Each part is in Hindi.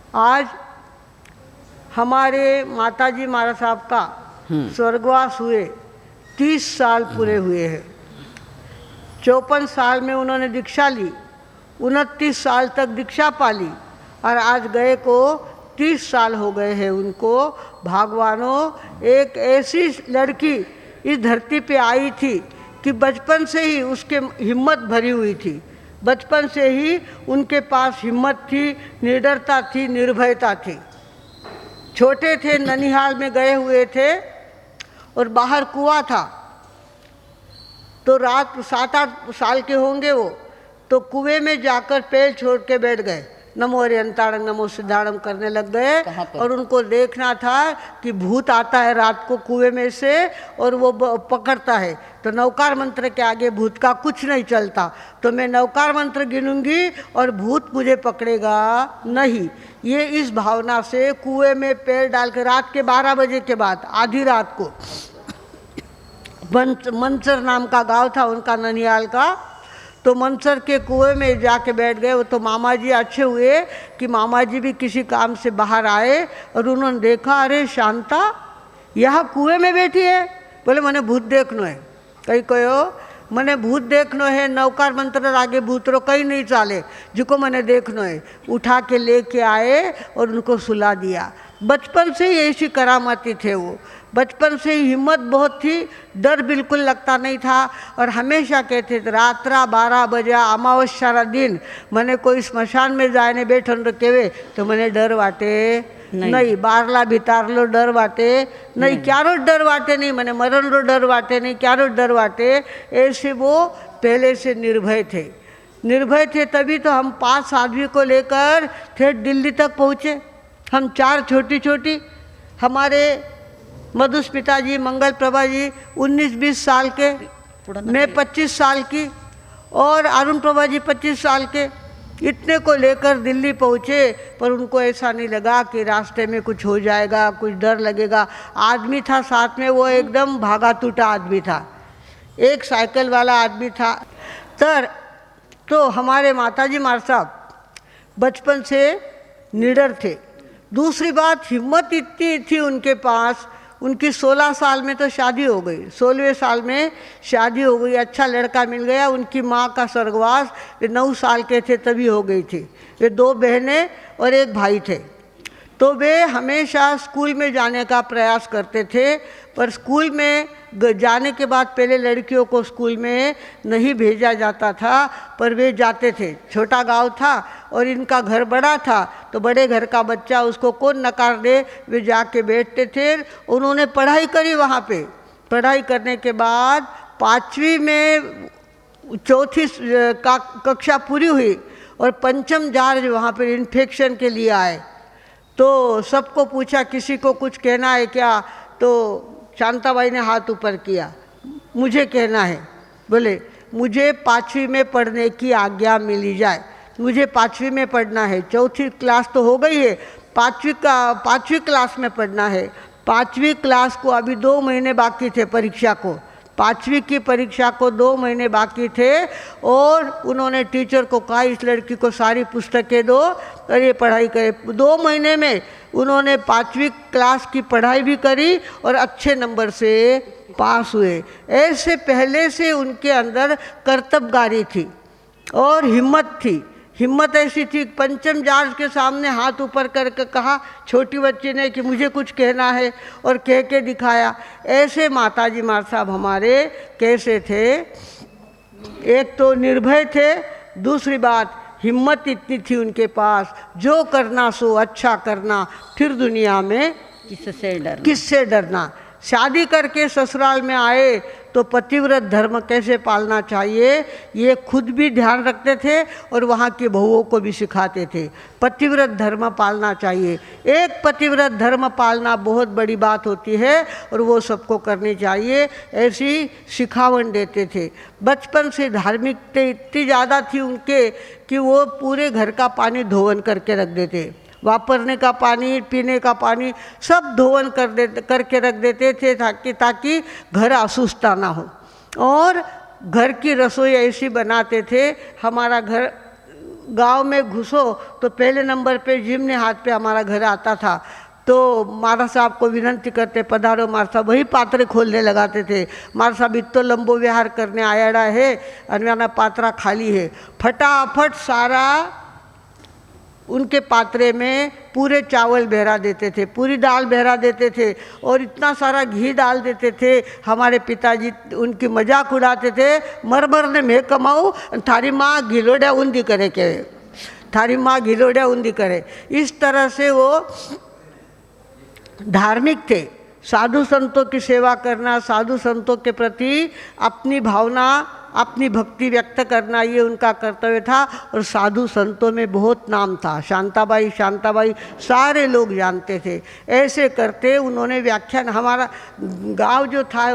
आज हमारे माताजी महाराज साहब का स्वर्गवास हुए 30 साल पूरे हुए हैं। 54 साल में उन्होंने दीक्षा ली, 29 साल तक दीक्षा पाली और आज गए को 30 साल हो गए हैं उनको। भगवानों, एक ऐसी लड़की इस धरती पे आई थी कि बचपन से ही उसके हिम्मत भरी हुई थी, बचपन से ही उनके पास हिम्मत थी, निडरता थी, निर्भयता थी। छोटे थे, ननिहाल में गए हुए थे और बाहर कुआं था, तो रात 7-8 साल के होंगे वो, तो कुएं में जाकर पैर छोड़ के बैठ गए, नमो हरियंताणं नमो सिद्धाणं करने लग गए। और उनको देखना था कि भूत आता है रात को कुएं में से और वो पकड़ता है, तो नवकार मंत्र के आगे भूत का कुछ नहीं चलता, तो मैं नवकार मंत्र गिनूंगी और भूत मुझे पकड़ेगा नहीं। ये इस भावना से कुएं में पैर डाल के रात के 12 बजे के बाद, आधी रात को, मंचर नाम का गांव था उनका, ननिहाल का, तो मंचर के कुएं में जाके बैठ गए। वो तो मामा जी अच्छे हुए कि मामा जी भी किसी काम से बाहर आए और उन्होंने देखा, अरे शांता यहाँ कुएं में बैठी है। बोले मैंने भूत देखनो है। कहीं कहो मैंने भूत देखनो है, नवकार मंत्र आगे भूतरो कहीं नहीं चाले, जिको मैंने देखनो है। उठा के लेके आए और उनको सुला दिया। बचपन से ही ऐसी करामाती थे वो, बचपन से ही हिम्मत बहुत थी, डर बिल्कुल लगता नहीं था। और हमेशा कहते थे रात्रा 12 बजे अमावस्या दिन मैंने कोई स्मशान में जाने बैठन तो केवे तो मैंने डर वाटे नहीं, बारला भितारलो डर वाटे नहीं, क्यारो डर वाटे नहीं, मैंने मरण रो डर वाटे नहीं, क्यारो डर वाटे। ऐसे वो पहले से निर्भय थे, निर्भय थे। तभी तो हम 5 आदमी को लेकर ठेठ दिल्ली तक पहुँचे। हम 4 छोटी छोटी, हमारे मधुस पिताजी, मंगल प्रभा जी 19-20 साल के, मैं 25 साल की और अरुण प्रभा जी 25 साल के, इतने को लेकर दिल्ली पहुँचे। पर उनको ऐसा नहीं लगा कि रास्ते में कुछ हो जाएगा, कुछ डर लगेगा। आदमी था साथ में, वो एकदम भागा टूटा आदमी था, एक साइकिल वाला आदमी था। तो हमारे माताजी महाराज साहब बचपन से निडर थे। दूसरी बात, हिम्मत इतनी थी उनके पास, उनकी 16 साल में तो शादी हो गई, 16वें साल में शादी हो गई, अच्छा लड़का मिल गया। उनकी माँ का स्वर्गवास, वे 9 साल के थे तभी हो गई थी। वे 2 बहनें और 1 भाई थे। तो वे हमेशा स्कूल में जाने का प्रयास करते थे, पर स्कूल में जाने के बाद पहले लड़कियों को स्कूल में नहीं भेजा जाता था, पर वे जाते थे। छोटा गांव था और इनका घर बड़ा था, तो बड़े घर का बच्चा उसको कौन नकार दे, वे जाके बैठते थे। उन्होंने पढ़ाई करी वहाँ पे। पढ़ाई करने के बाद 5वीं में 4थी कक्षा पूरी हुई और पंचम जार्ज वहाँ पर इन्फेक्शन के लिए आए। तो सबको पूछा किसी को कुछ कहना है क्या, तो शांताबाई ने हाथ ऊपर किया, मुझे कहना है। बोले मुझे 5वीं में पढ़ने की आज्ञा मिली जाए, मुझे 5वीं में पढ़ना है। 4थी क्लास तो हो गई है, 5वीं क्लास में पढ़ना है। 5वीं क्लास को अभी 2 महीने बाकी थे परीक्षा को, 5वीं की परीक्षा को 2 महीने बाकी थे। और उन्होंने टीचर को कहा इस लड़की को सारी पुस्तकें दो और ये पढ़ाई करे। 2 महीने में उन्होंने 5वीं क्लास की पढ़ाई भी करी और अच्छे नंबर से पास हुए। ऐसे पहले से उनके अंदर कर्तव्यगारी थी और हिम्मत थी। हिम्मत ऐसी थी, पंचम जार्ज के सामने हाथ ऊपर करके कहा छोटी बच्ची ने कि मुझे कुछ कहना है, और कह के दिखाया। ऐसे माताजी महाराज साहब हमारे कैसे थे, एक तो निर्भय थे, दूसरी बात हिम्मत इतनी थी उनके पास, जो करना सो अच्छा करना, फिर दुनिया में किससे डरना। शादी करके ससुराल में आए तो पतिव्रत धर्म कैसे पालना चाहिए ये खुद भी ध्यान रखते थे और वहाँ की बहुओं को भी सिखाते थे। पतिव्रत धर्म पालना चाहिए, एक पतिव्रत धर्म पालना बहुत बड़ी बात होती है और वो सबको करनी चाहिए, ऐसी सिखावन देते थे। बचपन से धार्मिकता इतनी ज़्यादा थी उनके कि वो पूरे घर का पानी धोवन करके रख देते, वापरने का पानी, पीने का पानी सब धोवन करके रख देते थे ताकि घर असुस्ता ना हो। और घर की रसोई ऐसी बनाते थे, हमारा घर गांव में घुसो तो पहले नंबर पे जिमने हाथ पे हमारा घर आता था। तो महाराज साहब को विनंती करते, पधारो महाराज साहब, वही पात्रे खोलने लगाते थे। महाराज साहब इतो लंबो विहार करने आयाड़ा है, अन्याना पात्रा खाली है। फटाफट सारा उनके पात्रे में पूरे चावल बहरा देते थे, पूरी दाल बहरा देते थे और इतना सारा घी डाल देते थे। हमारे पिताजी उनकी मजाक उड़ाते थे, मर मर ने मैं कमाऊँ, थारी माँ घिलोड़िया ऊंधी करे, के थारी माँ घिलोड़िया ऊंधी करे। इस तरह से वो धार्मिक थे। साधु संतों की सेवा करना, साधु संतों के प्रति अपनी भावना, अपनी भक्ति व्यक्त करना, ये उनका कर्तव्य था। और साधु संतों में बहुत नाम था, शांताबाई शांताबाई सारे लोग जानते थे। ऐसे करते उन्होंने व्याख्यान, हमारा गांव जो था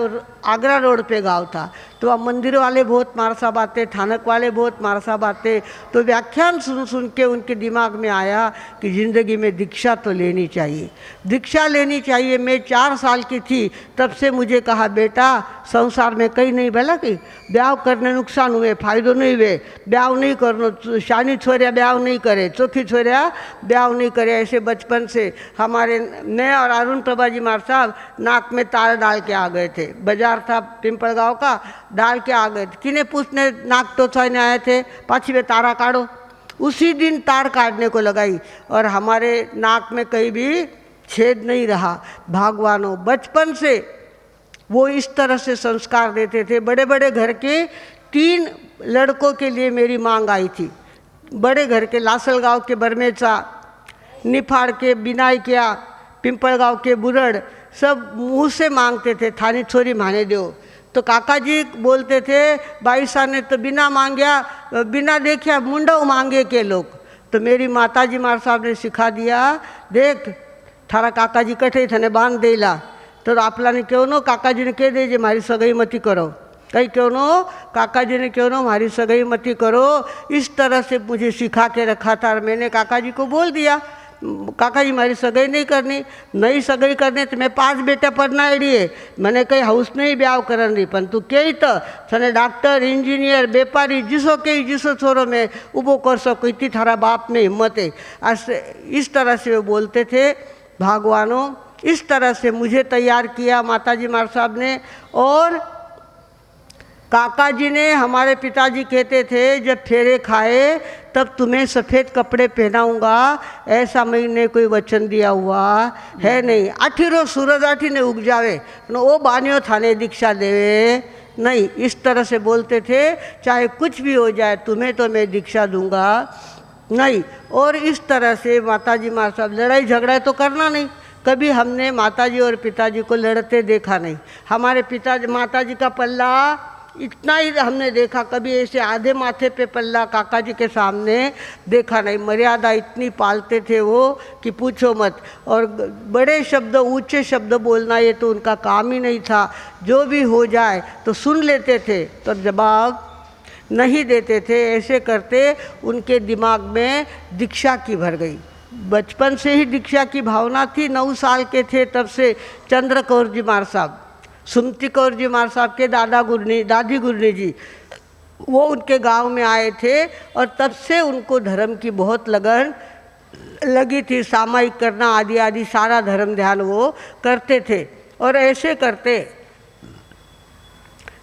आगरा रोड पे गांव था, तो वहाँ मंदिर वाले बहुत महाराज साहब आते, थानक वाले बहुत महाराज साहब आते। तो व्याख्यान सुन सुन के उनके दिमाग में आया कि ज़िंदगी में दीक्षा तो लेनी चाहिए, दीक्षा लेनी चाहिए। मैं 4 साल की थी तब से मुझे कहा, बेटा संसार में कहीं नहीं भला कि ब्याह करने नुकसान हुए, फायदो नहीं हुए, ब्याह नहीं करनो, शानी छोरिया ब्याह नहीं करे, चोखी छोरिया ब्याह नहीं करे। ऐसे बचपन से हमारे मैं और अरुण प्रभा जी महाराज साहब नाक में तार डाल के आ गए थे। बाजार था पिंपल गाँव का, डाल के आ गए थे। किने पूछने नाक टोचाने आए थे, पाछी वे तारा काढ़ो। उसी दिन तार काटने को लगाई और हमारे नाक में कहीं भी छेद नहीं रहा। भगवानों, बचपन से वो इस तरह से संस्कार देते थे। बड़े बड़े घर के 3 लड़कों के लिए मेरी मांग आई थी। बड़े घर के लासल गांव के बरमेचा, निफाड़ के बिनायकिया, पिंपल गांव के बुरड़, सब मुँह से मांगते थे, थानी छोरी माने दो। तो काका जी बोलते थे, भाई साहब ने तो बिना मांगया, बिना देखा मुंडा मांगे के लोग। तो मेरी माता जी महाराज साहब ने सिखा दिया, देख थारा काका जी कठे थने बांध देला, तो आपला ने क्यों नो काका जी ने कह दे जे मारी सगाई मती करो, कहीं क्यों नो काका जी ने क्यों नो मारी सगाई मती करो। इस तरह से मुझे सिखा के रखा था। और मैंने काका जी को बोल दिया, काका जी मारी सगाई नहीं करनी, नहीं सगाई करनी तो मैं 5 बेटा पढ़नाड़ी है, मैंने कहीं हाउस नहीं ब्याह करन रही, पण तू कही तो थने डॉक्टर इंजीनियर व्यापारी जिसो कही जिसो छोरो में उबो कर सको, इतनी थारा बाप में हिम्मत है। इस तरह से वो बोलते थे। भगवानों, इस तरह से मुझे तैयार किया माताजी महाराज साहब ने। और काका जी ने, हमारे पिताजी कहते थे, जब फेरे खाए तब तुम्हें सफ़ेद कपड़े पहनाऊंगा, ऐसा मैंने कोई वचन दिया हुआ है नहीं। आठीरो सूरज आठी ने उग जावे वो बानियो थाने दीक्षा देवे नहीं। इस तरह से बोलते थे, चाहे कुछ भी हो जाए तुम्हें तो मैं दीक्षा दूंगा नहीं। और इस तरह से माताजी महाराज साहब, लड़ाई झगड़ा तो करना नहीं। कभी हमने माताजी और पिताजी को लड़ते देखा नहीं। हमारे पिताजी माताजी का पल्ला इतना ही हमने देखा, कभी ऐसे आधे माथे पे पल्ला काका जी के सामने देखा नहीं। मर्यादा इतनी पालते थे वो कि पूछो मत। और बड़े शब्द, ऊंचे शब्द बोलना ये तो उनका काम ही नहीं था। जो भी हो जाए तो सुन लेते थे, तो जवाब नहीं देते थे। ऐसे करते उनके दिमाग में दीक्षा की भर गई। बचपन से ही दीक्षा की भावना थी। 9 साल के थे तब से चंद्र कौर जी महाराज साहब, सुमति कौर जी महाराज साहब के दादी गुरनी जी, वो उनके गांव में आए थे और तब से उनको धर्म की बहुत लगन लगी थी। सामायिक करना आदि आदि सारा धर्म ध्यान वो करते थे। और ऐसे करते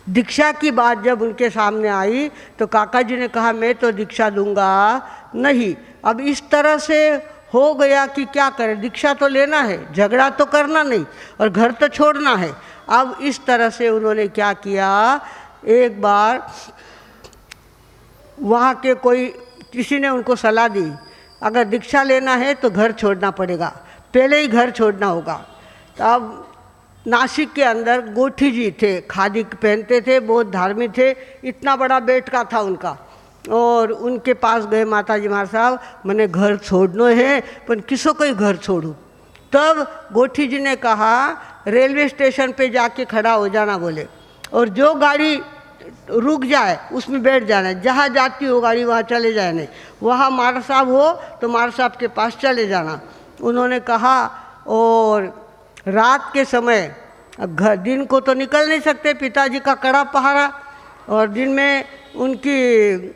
दीक्षा की बात जब उनके सामने आई तो काका जी ने कहा, मैं तो दीक्षा दूंगा नहीं। अब इस तरह से हो गया कि क्या करें, दीक्षा तो लेना है, झगड़ा तो करना नहीं और घर तो छोड़ना है। अब इस तरह से उन्होंने क्या किया, एक बार वहाँ के कोई किसी ने उनको सलाह दी, अगर दीक्षा लेना है तो घर छोड़ना पड़ेगा, पहले ही घर छोड़ना होगा। तो अब नासिक के अंदर गोठी जी थे, खादी पहनते थे, बहुत धार्मिक थे, इतना बड़ा बेटका था उनका। और उनके पास गए माताजी महाराज साहब, मैंने घर छोड़ना है पर किसो कोई घर छोड़ूं। तब गोठी जी ने कहा, रेलवे स्टेशन पे जाके खड़ा हो जाना बोले, और जो गाड़ी रुक जाए उसमें बैठ जाना, जहाँ जाती हो गाड़ी वहाँ चले जाने, वहाँ महाराज साहब हो तो महाराज साहब के पास चले जाना। उन्होंने कहा। और रात के समय, घर दिन को तो निकल नहीं सकते, पिताजी का कड़ा पहरा, और दिन में उनकी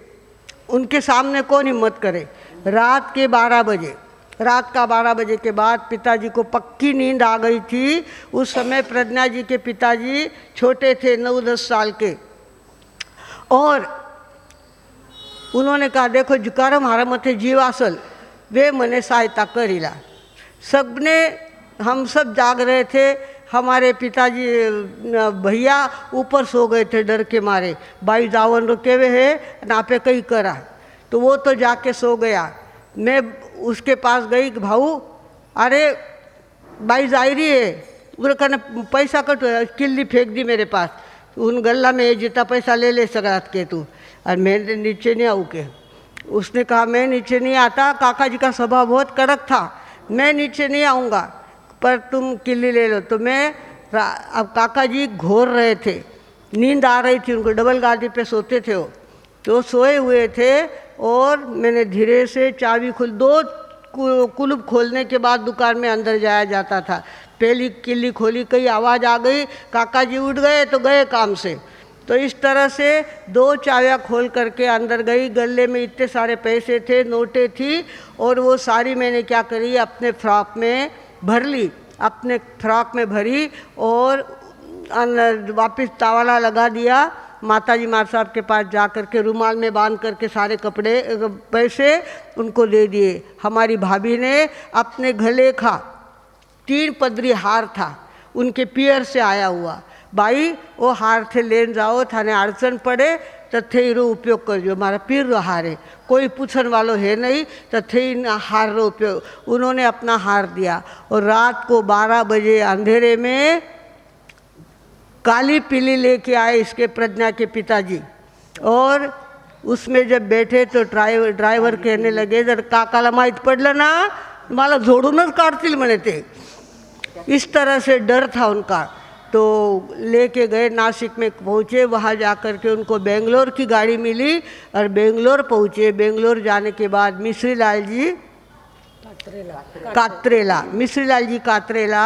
उनके सामने कौन हिम्मत करे। रात के 12 बजे, रात का 12 बजे के बाद पिताजी को पक्की नींद आ गई थी। उस समय प्रज्ञा जी के पिताजी छोटे थे, 9-10 साल के, और उन्होंने कहा देखो जुकार मारा मथे जीव आसल वे मने सहायता करीला। सबने, हम सब जाग रहे थे, हमारे पिताजी भैया ऊपर सो गए थे डर के मारे, भाई जावन रुके हुए है ना पे कहीं करा, तो वो तो जाके सो गया। मैं उसके पास गई, भाऊ अरे भाई जायरी है, उन्होंने कहने पैसा कट, किल्ली फेंक दी मेरे पास, उन गल्ला में जितना पैसा ले ले सकरात के तू, और मैं नीचे नहीं आऊँ के। उसने कहा मैं नीचे नहीं आता, काका जी का स्वभाव बहुत कड़क था, मैं नीचे नहीं आऊँगा, पर तुम किल्ली ले लो। तो मैं, अब काका जी घोर रहे थे, नींद आ रही थी उनको, डबल गादी पे सोते थे वो, तो सोए हुए थे, और मैंने धीरे से चाबी दो कुलूप खोलने के बाद दुकान में अंदर जाया जाता था। पहली किल्ली खोली, कई आवाज़ आ गई, काका जी उठ गए तो गए काम से। तो इस तरह से 2 चाबियाँ खोल करके अंदर गई। गले में इतने सारे पैसे थे, नोटें थी, और वो सारी मैंने क्या करी, अपने फ्रॉक में भर ली, अपने फ्रॉक में भरी, और वापस तावाला लगा दिया। माताजी मार साहब के पास जा कर के रुमाल में बांध करके सारे कपड़े पैसे उनको दे दिए। हमारी भाभी ने अपने गले का 3 पदरी हार था, उनके पियर से आया हुआ, भाई वो हार थे लेन जाओ, थाने अड़चन पड़े तो थे रो उपयोग कर जो, हमारा पीर रो हार है, कोई पूछन वालों है नहीं, तो थे हार रो उपयोग। उन्होंने अपना हार दिया, और रात को 12 बजे अंधेरे में काली पीली लेके आए इसके प्रज्ञा के पिताजी, और उसमें जब बैठे तो ड्राइवर कहने लगे जर काकाला माहीत पडलं ना मला जोडूनच काढतील म्हणे ते। इस तरह से डर था उनका। तो लेके गए, नासिक में पहुँचे, वहाँ जा कर के उनको बेंगलोर की गाड़ी मिली, और बेंगलोर पहुँचे। बेंगलोर जाने के बाद मिश्री लाल जी कात्रेला, मिश्री लाल जी कात्रेला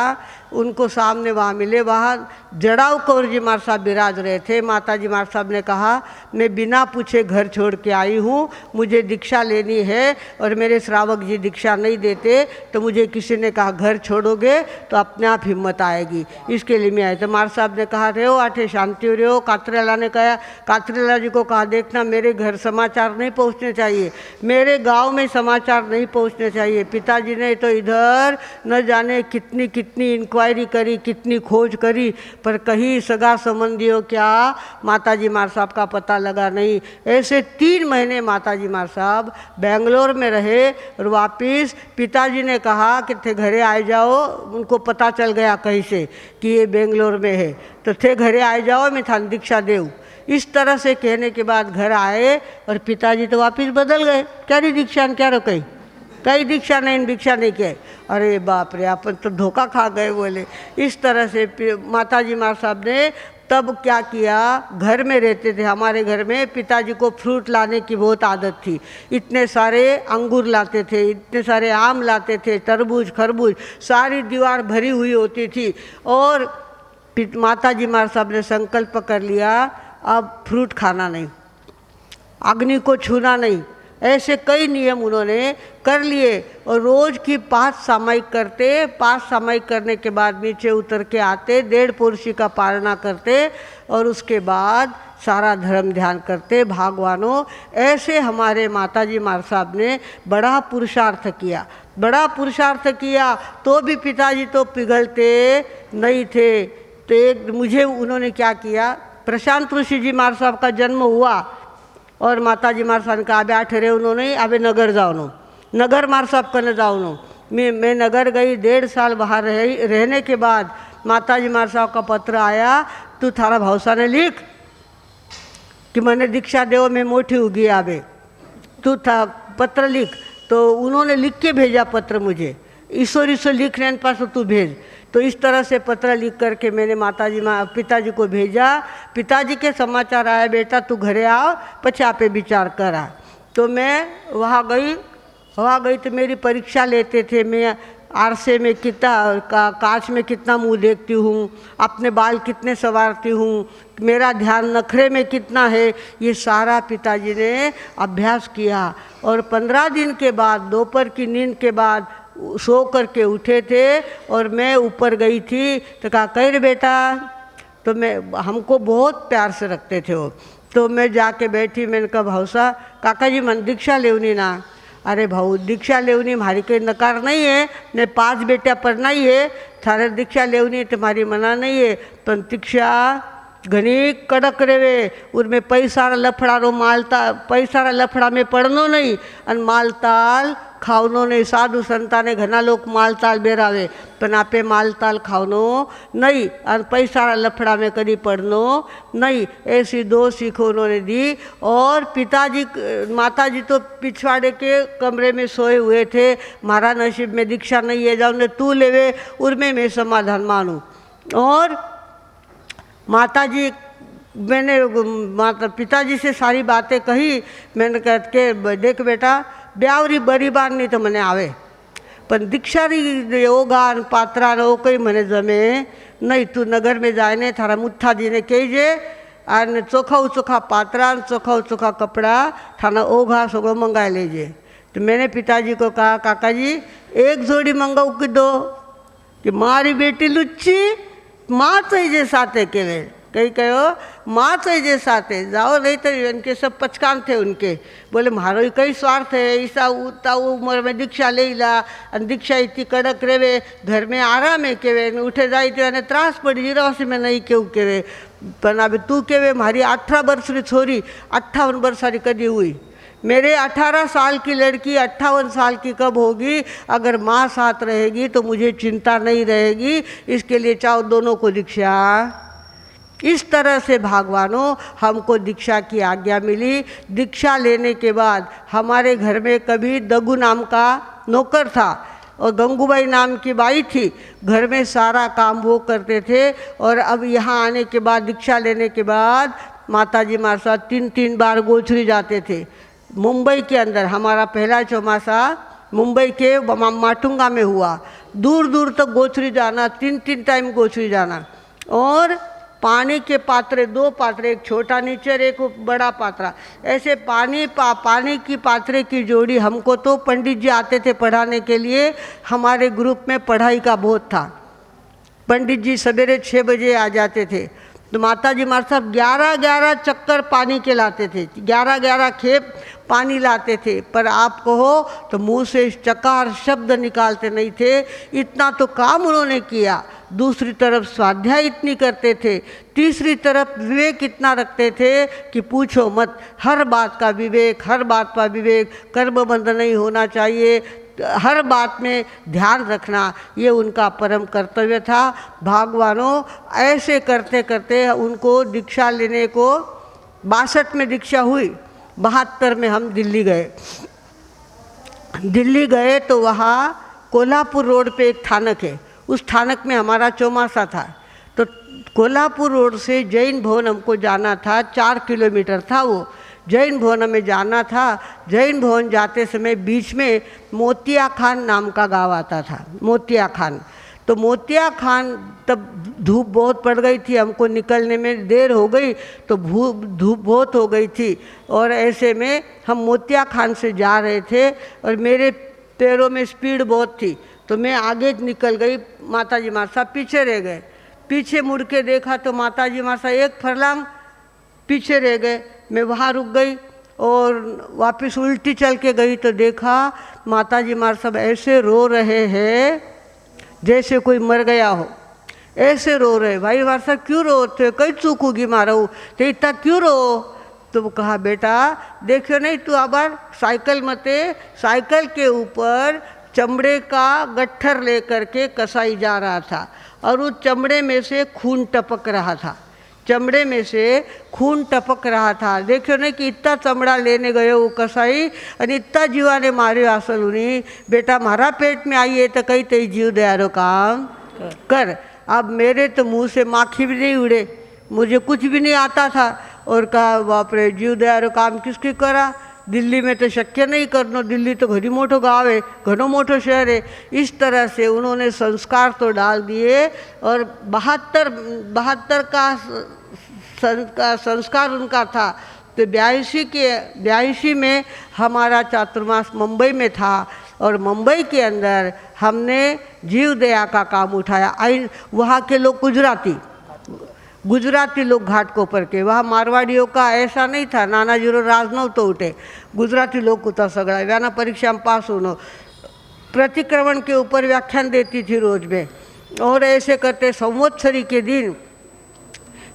उनको सामने वहाँ मिले। वहाँ जड़ाव कौर जी मार साहब विराज रहे थे। माताजी मार साहब ने कहा मैं बिना पूछे घर छोड़ के आई हूँ, मुझे दीक्षा लेनी है, और मेरे श्रावक जी दीक्षा नहीं देते, तो मुझे किसी ने कहा घर छोड़ोगे तो अपने आप हिम्मत आएगी, इसके लिए मैं आई। तो मार साहब ने कहा रहे हो आठे शांति रहे हो। कात्रेला ने कहा, कात्रेला जी को कहा देखना मेरे घर समाचार नहीं पहुँचने चाहिए, मेरे गाँव में समाचार नहीं पहुँचने चाहिए। पिताजी ने तो इधर न जाने कितनी कितनी इंक्वायरी करी, कितनी खोज करी, पर कहीं सगा संबंधियों क्या माताजी मार साहब का पता लगा नहीं। ऐसे 3 महीने माताजी मार साहब बेंगलोर में रहे, और वापिस पिताजी ने कहा कि थे घरे आ जाओ, उनको पता चल गया कहीं से कि ये बेंगलोर में है, तो थे घरे आ जाओ, मैं थान दीक्षा देऊँ। इस तरह से कहने के बाद घर आए, और पिताजी तो वापिस बदल गए, क्या री दीक्षा क्या रो कहीं दीक्षा नहीं, दीक्षा नहीं किया। अरे बाप रे, अपन तो धोखा खा गए बोले। इस तरह से माताजी मार साहब ने तब क्या किया, घर में रहते थे, हमारे घर में पिताजी को फ्रूट लाने की बहुत आदत थी। इतने सारे अंगूर लाते थे, इतने सारे आम लाते थे, तरबूज खरबूज, सारी दीवार भरी हुई होती थी। और माताजी मार साहब ने संकल्प कर लिया अब फ्रूट खाना नहीं, अग्नि को छूना नहीं, ऐसे कई नियम उन्होंने कर लिए। और रोज़ की 5 सामायिक करते, 5 सामायिक करने के बाद नीचे उतर के आते, 1.5 पुरुषी का पालना करते, और उसके बाद सारा धर्म ध्यान करते। भागवानों, ऐसे हमारे माताजी मार साहब ने बड़ा पुरुषार्थ किया, बड़ा पुरुषार्थ किया, तो भी पिताजी तो पिघलते नहीं थे। तो एक मुझे उन्होंने क्या किया, प्रशांत ऋषि जी मार साहब का जन्म हुआ, और माताजी मार साहब का आबे आठरे उन्होंने आबे नगर जाओ, नगर मार साहब कने जाओ। मैं नगर गई, 1.5 साल बाहर रहने के बाद माताजी मार साहब का पत्र आया, तू थारा भावसा ने लिख कि मैंने दीक्षा देव में मोटी उगी आबे, तू था पत्र लिख। तो उन्होंने लिख के भेजा पत्र मुझे, ईश्वर लिखने पास तू भेज। तो इस तरह से पत्र लिख करके मैंने पिताजी को भेजा। पिताजी के समाचार आया, बेटा तू घरे आओ, पछे आपे विचार करा। तो मैं वहाँ गई तो मेरी परीक्षा लेते थे। मैं आरसे में कितना कांच में कितना मुंह देखती हूँ, अपने बाल कितने संवारती हूँ, मेरा ध्यान नखरे में कितना है, ये सारा पिताजी ने अभ्यास किया। और 15 दिन के बाद दोपहर की नींद के बाद सो करके उठे थे और मैं ऊपर गई थी तो कहा कह बेटा, तो मैं हमको बहुत प्यार से रखते थे वो, तो मैं जाके बैठी, मैंने कहा भाऊसा काका जी मन दीक्षा लेवनी ना। अरे भाऊ दीक्षा लेवनी मारी कोई नकार नहीं है, ने 5 बेटा पढ़ना ही है, थारे दीक्षा लेवनी तुम्हारी मना नहीं है, पण दीक्षा घनी कड़क रेवे, उनमें पैसा लफड़ा रो मालता पैसा लफड़ा में पड़नो नहीं और मालताल खावनो नहीं। साधु संताने घना लोग मालताल बेरावे पण आपे मालताल खावनो नहीं और पैसा लफड़ा में कभी पड़नो नहीं। ऐसी 2 सीख उन्होंने दी। और पिताजी माताजी तो पिछवाड़े के कमरे में सोए हुए थे, मारा नसीब में दीक्षा नहीं है, जाऊँ तू लेवे उनमें मैं समाधान मानूँ। और माताजी मैंने पिताजी से सारी बातें कही, मैंने कह के देख बेटा ब्यावरी बरी बार नहीं तो मने आवे, पण दीक्षारी योगान पात्रा रो कई मने जमे नहीं। तू नगर में जाए ने थारा मुठ्ठा जी ने कहीजे और चोखा पात्रा चोखा कपड़ा थाना ओघा सगो मंगाए लेजे। तो मैंने पिताजी को कहा काका जी 1 जोड़ी मंगाऊ कि 2, कि मारी बेटी लुच्ची माँ चाहिए साथे के वे कहीं कहो माँ चाहिए साथे जाओ, नहीं तो इनके सब पचकान थे उनके, बोले मारो ही कई स्वार्थ है, ऐसा उतना उम्र में दीक्षा ले ला और दीक्षा इतनी कड़क रेवे, घर में आराम है केवे, उठे जाए तो त्रास पड़ी जीरासी में नहीं क्यों केवे, पण अब तू केवे मारी 18 वर्ष की छोरी 58 वर्षारी कदी हुई, मेरे 18 साल की लड़की 58 साल की कब होगी? अगर माँ साथ रहेगी तो मुझे चिंता नहीं रहेगी, इसके लिए चाहो दोनों को दीक्षा। इस तरह से भगवानों हमको दीक्षा की आज्ञा मिली। दीक्षा लेने के बाद हमारे घर में कभी दगू नाम का नौकर था और गंगूबाई नाम की बाई थी, घर में सारा काम वो करते थे। और अब यहाँ आने के बाद दीक्षा लेने के बाद माताजी हमारे साथ 3 बार गोचरी जाते थे। मुंबई के अंदर हमारा पहला चौमासा मुंबई के माटुंगा में हुआ, दूर दूर तक गोचरी जाना, 3 टाइम गोचरी जाना। और पानी के पात्रे 2 पात्रे, एक छोटा नीचर एक बड़ा पात्रा, ऐसे पानी की पात्रे की जोड़ी। हमको तो पंडित जी आते थे पढ़ाने के लिए, हमारे ग्रुप में पढ़ाई का बहुत था। पंडित जी सवेरे 6 बजे आ जाते थे, तो माताजी हमारे साथ 11 चक्कर पानी के लाते थे, 11 खेप पानी लाते थे। पर आप कहो तो मुंह से चकार शब्द निकालते नहीं थे, इतना तो काम उन्होंने किया। दूसरी तरफ स्वाध्याय इतनी करते थे, तीसरी तरफ विवेक इतना रखते थे कि पूछो मत। हर बात का विवेक, हर बात का विवेक, कर्मबंध नहीं होना चाहिए, हर बात में ध्यान रखना, ये उनका परम कर्तव्य था। भगवानों ऐसे करते करते उनको दीक्षा लेने को 62 में दीक्षा हुई, 72 में हम दिल्ली गए। दिल्ली गए तो वहाँ कोल्हापुर रोड पे एक थानक है, उस थानक में हमारा चौमासा था। तो कोल्हापुर रोड से जैन भवन हमको जाना था, 4 किलोमीटर था वो। जैन भवन में जाना था। जैन भवन जाते समय बीच में मोतिया खान नाम का गांव आता था, मोतिया खान। तो मोतिया खान तब धूप बहुत पड़ गई थी, हमको निकलने में देर हो गई, तो धूप बहुत हो गई थी। और ऐसे में हम मोतिया खान से जा रहे थे और मेरे पैरों में स्पीड बहुत थी, तो मैं आगे निकल गई, माताजी हमारे साथ पीछे रह गए। पीछे मुड़ के देखा तो माताजी हमारे साथ 1 फरलांग पीछे रह गए। मैं वहाँ रुक गई और वापस उल्टी चल के गई तो देखा माताजी हमारे सब ऐसे रो रहे हैं जैसे कोई मर गया हो, ऐसे रो रहे। भाई हमारे साथ क्यों रोते, कई चूक होगी मारा तो इतना क्यों रो? तो वो कहा बेटा देखियो नहीं तू आबार साइकिल मते, साइकिल के ऊपर चमड़े का गट्ठर लेकर के कसाई जा रहा था और उस चमड़े में से खून टपक रहा था, चमड़े में से खून टपक रहा था। देखियो नहीं कि इतना चमड़ा लेने गए वो कसाई और इतना जीवा ने मारे असल उन्हीं। बेटा मारा पेट में आई है तो कहीं तेई जीव दयारो काम कर। अब मेरे तो मुंह से माखी भी नहीं उड़े, मुझे कुछ भी नहीं आता था। और कहा बाप रे जीव दयारो काम किसकी करा? दिल्ली में तो शक्य नहीं करना, दिल्ली तो घड़ी मोटो गाँव है, घणो मोटो शहर है। इस तरह से उन्होंने संस्कार तो डाल दिए और 72 का संस्कार उनका था। तो 82 में हमारा चातुर्मास मुंबई में था और मुंबई के अंदर हमने जीव दया का काम उठाया। वहाँ के लोग गुजराती लोग घाटकोपर के, वहाँ मारवाड़ियों का ऐसा नहीं था, नानाजीरो राज नव्हतं उठे, गुजराती लोग होता सगळा। व्याना परीक्षा में पास होनो, प्रतिक्रमण के ऊपर व्याख्यान देती थी रोज में। और ऐसे करते संवत्सरी के दिन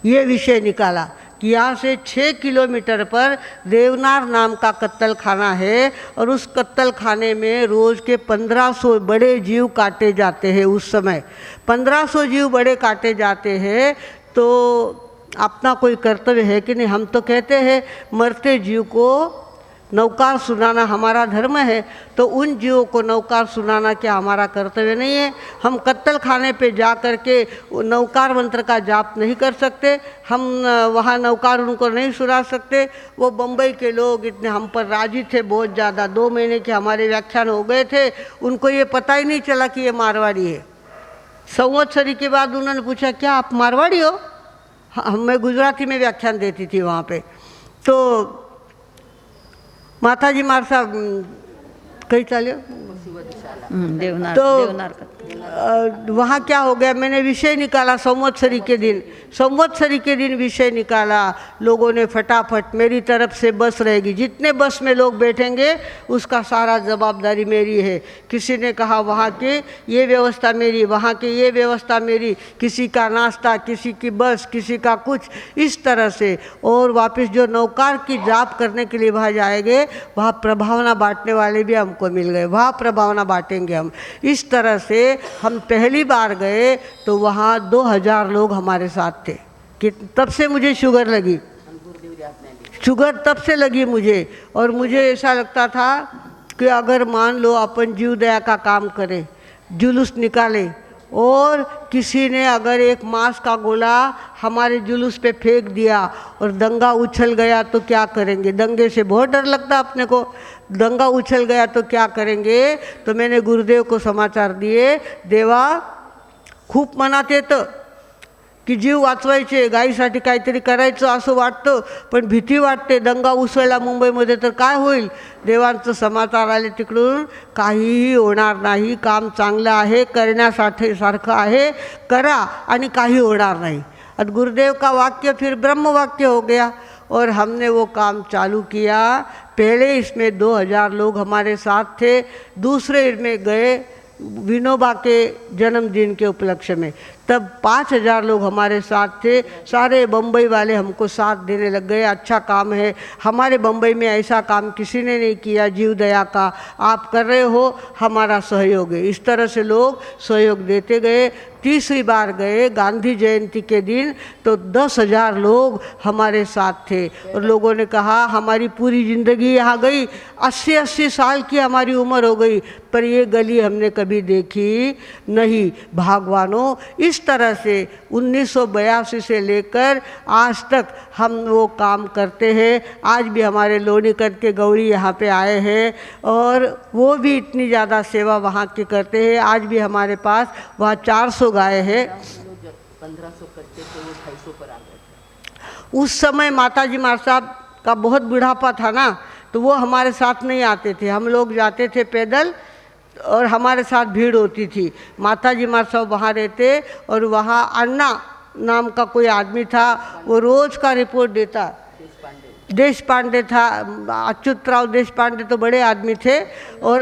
ये विषय निकाला कि यहाँ से 6 किलोमीटर पर देवनार नाम का कत्तल खाना है और उस कत्तल खाने में रोज़ के 1500 बड़े जीव काटे जाते हैं। उस समय 1500 जीव बड़े काटे जाते हैं। तो अपना कोई कर्तव्य है कि नहीं? हम तो कहते हैं मरते जीव को नवकार सुनाना हमारा धर्म है, तो उन जीवों को नवकार सुनाना क्या हमारा कर्तव्य नहीं है? हम कत्तल खाने पे जा कर के नवकार मंत्र का जाप नहीं कर सकते, हम वहाँ नवकार उनको नहीं सुना सकते। वो बम्बई के लोग इतने हम पर राजी थे बहुत ज़्यादा, 2 महीने के हमारे व्याख्यान हो गए थे, उनको ये पता ही नहीं चला कि ये मारवाड़ी है। संवत्सरी के बाद उन्होंने पूछा क्या आप मारवाड़ी हो? मैं गुजराती में व्याख्यान देती थी वहाँ पे। तो माताजी मार साहब कहीं चले देवनार, तो देवनार वहाँ क्या हो गया, मैंने विषय निकाला संवत्सरी के दिन विषय निकाला। लोगों ने फटाफट मेरी तरफ से बस रहेगी, जितने बस में लोग बैठेंगे उसका सारा जवाबदारी मेरी है। किसी ने कहा वहाँ की ये व्यवस्था मेरी, वहाँ की ये व्यवस्था मेरी, किसी का नाश्ता, किसी की बस, किसी का कुछ, इस तरह से। और वापस जो नौकार की जाप करने के लिए वहाँ जाएंगे, वहाँ प्रभावना बांटने वाले भी हमको मिल गए, वहाँ प्रभावना बांटेंगे हम। इस तरह से हम पहली बार गए तो वहाँ 2000 लोग हमारे साथ थे कि तब से मुझे शुगर लगी, शुगर तब से लगी मुझे। और मुझे ऐसा लगता था कि अगर मान लो अपन जीव दया का काम करें, जुलूस निकाले और किसी ने अगर एक मांस का गोला हमारे जुलूस पे फेंक दिया और दंगा उछल गया तो क्या करेंगे? दंगे से बहुत डर लगता अपने को, दंगा उछल गया तो क्या करेंगे? तो मैंने गुरुदेव को समाचार दिए, देवा खूप मनात येतं की जीव वाचवायचे, गायीसाठी काहीतरी करायचं असं वाटतं, पण भीती वाटते, दंगा उसळला मुंबईमध्ये तर काय होईल? देवांचं समाचार आले तिकडून, काहीही होणार नाही, काम चांगलं आहे, करण्यासाठी सारखं आहे, करा आणि काही होणार नहीं। और गुरुदेव का वाक्य फिर ब्रह्म वाक्य हो गया और हमने वो काम चालू किया। पहले इसमें 2000 लोग हमारे साथ थे, दूसरे में गए विनोबा के जन्मदिन के उपलक्ष्य में, तब 5000 लोग हमारे साथ थे। सारे बम्बई वाले हमको साथ देने लग गए, अच्छा काम है, हमारे बम्बई में ऐसा काम किसी ने नहीं किया, जीव दया का आप कर रहे हो, हमारा सहयोग है। इस तरह से लोग सहयोग देते गए। तीसरी बार गए गांधी जयंती के दिन तो 10,000 लोग हमारे साथ थे और लोगों ने कहा हमारी पूरी ज़िंदगी यहाँ गई, 80-80 साल की हमारी उम्र हो गई, पर ये गली हमने कभी देखी नहीं। भागवानों, इस तरह से 1982 से लेकर आज तक हम वो काम करते हैं। आज भी हमारे लोनीकट के गौरी यहाँ पे आए हैं और वो भी इतनी ज़्यादा सेवा वहाँ की करते हैं। आज भी हमारे पास वहाँ 400 गाय है। 1500 करते थे, वो 250 पर आ गए थे। उस समय माताजी मार साहब का बहुत बुढ़ापा था ना, तो वो हमारे साथ नहीं आते थे, हम लोग जाते थे पैदल और हमारे साथ भीड़ होती थी। माताजी मार साहब वहाँ रहते और वहाँ अन्ना नाम का कोई आदमी था, वो रोज़ का रिपोर्ट देता। देश पांडे था, अच्युतराव देश पांडे तो बड़े आदमी थे और